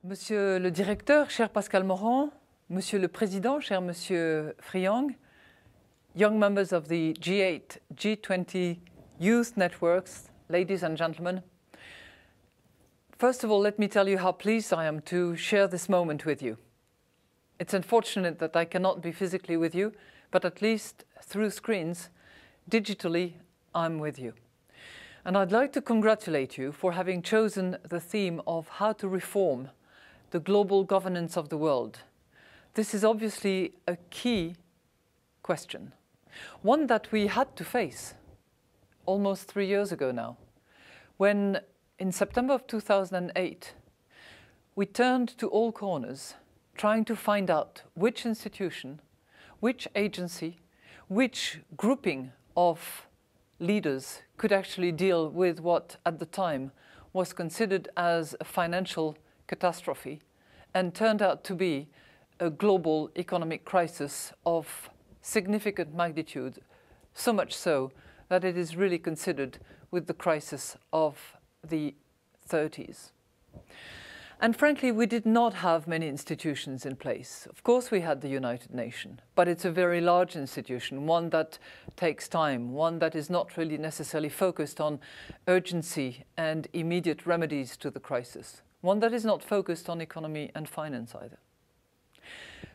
Monsieur le directeur, cher Pascal Morand, Monsieur le Président, cher Monsieur Friang, young members of the G8, G20 youth networks, ladies and gentlemen. First of all, let me tell you how pleased I am to share this moment with you. It's unfortunate that I cannot be physically with you, but at least through screens, digitally, I'm with you. And I'd like to congratulate you for having chosen the theme of how to reform the global governance of the world. This is obviously a key question, one that we had to face almost 3 years ago now, when in September of 2008, we turned to all corners trying to find out which institution, which agency, which grouping of leaders could actually deal with what at the time was considered as a financial catastrophe and turned out to be a global economic crisis of significant magnitude, so much so that it is really considered with the crisis of the 30s. And frankly, we did not have many institutions in place. Of course, we had the United Nations, but it's a very large institution, one that takes time, one that is not really necessarily focused on urgency and immediate remedies to the crisis, one that is not focused on economy and finance either.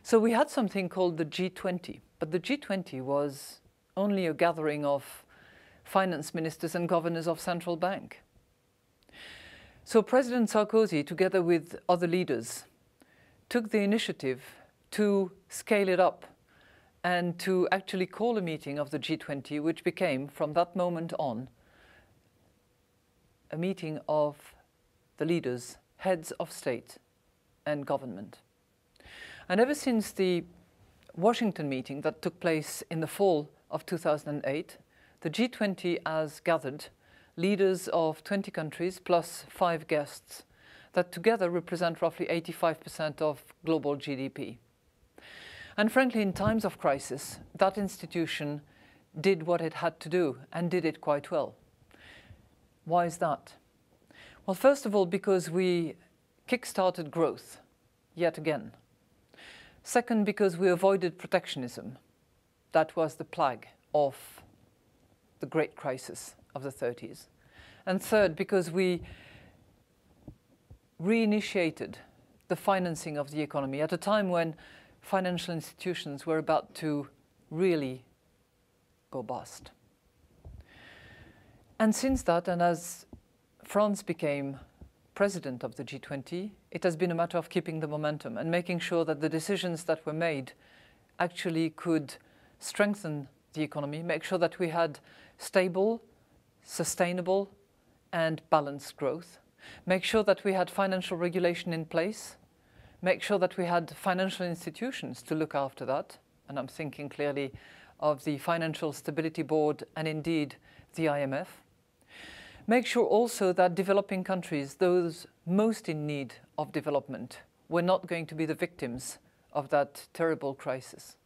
So we had something called the G20, but the G20 was only a gathering of finance ministers and governors of central bank. So President Sarkozy, together with other leaders, took the initiative to scale it up and to actually call a meeting of the G20, which became, from that moment on, a meeting of the leaders, heads of state and government. And ever since the Washington meeting that took place in the fall of 2008, the G20 has gathered leaders of 20 countries plus 5 guests that together represent roughly 85% of global GDP. And frankly, in times of crisis, that institution did what it had to do and did it quite well. Why is that? Well, first of all, because we kick-started growth yet again. Second, because we avoided protectionism. That was the plague of the great crisis of the 30s. And third, because we reinitiated the financing of the economy at a time when financial institutions were about to really go bust. And since that, and as France became president of the G20, it has been a matter of keeping the momentum and making sure that the decisions that were made actually could strengthen the economy, make sure that we had stable, sustainable and balanced growth, make sure that we had financial regulation in place, make sure that we had financial institutions to look after that, and I'm thinking clearly of the Financial Stability Board and indeed the IMF. Make sure also that developing countries, those most in need of development, were not going to be the victims of that terrible crisis.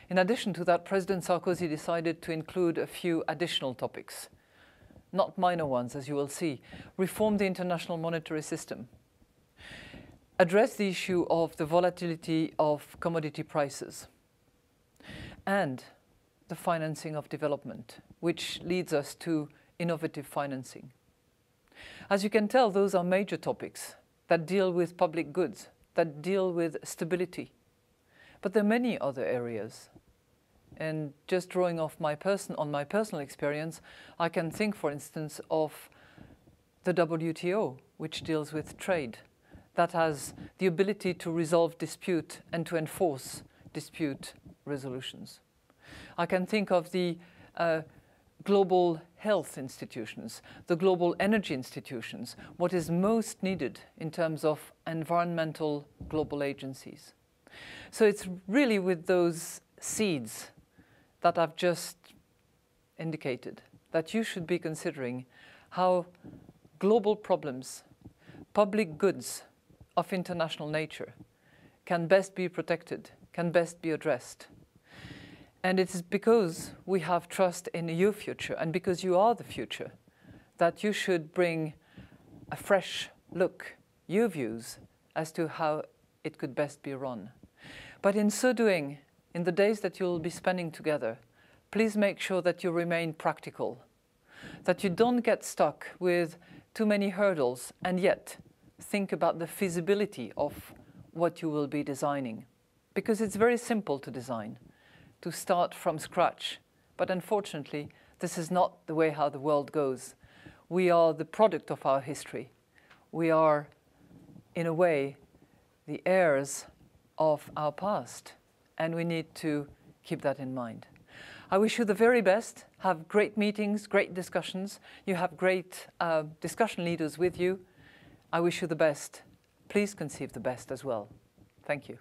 In addition to that, President Sarkozy decided to include a few additional topics, not minor ones, as you will see. Reform the international monetary system, address the issue of the volatility of commodity prices, and the financing of development, which leads us to innovative financing. As you can tell, those are major topics that deal with public goods, that deal with stability. But there are many other areas. And just drawing off my personal experience, I can think, for instance, of the WTO, which deals with trade, that has the ability to resolve dispute and to enforce dispute resolutions. I can think of the global health institutions, the global energy institutions, what is most needed in terms of environmental global agencies. So it's really with those seeds that I've just indicated that you should be considering how global problems, public goods of international nature can best be protected, can best be addressed. And it is because we have trust in your future and because you are the future that you should bring a fresh look, your views as to how it could best be run. But in so doing, in the days that you'll be spending together, please make sure that you remain practical, that you don't get stuck with too many hurdles, and yet think about the feasibility of what you will be designing. Because it's very simple to design, to start from scratch. But unfortunately, this is not the way how the world goes. We are the product of our history. We are, in a way, the heirs of our past, and we need to keep that in mind. I wish you the very best. Have great meetings, great discussions. You have great discussion leaders with you. I wish you the best. Please conceive the best as well. Thank you.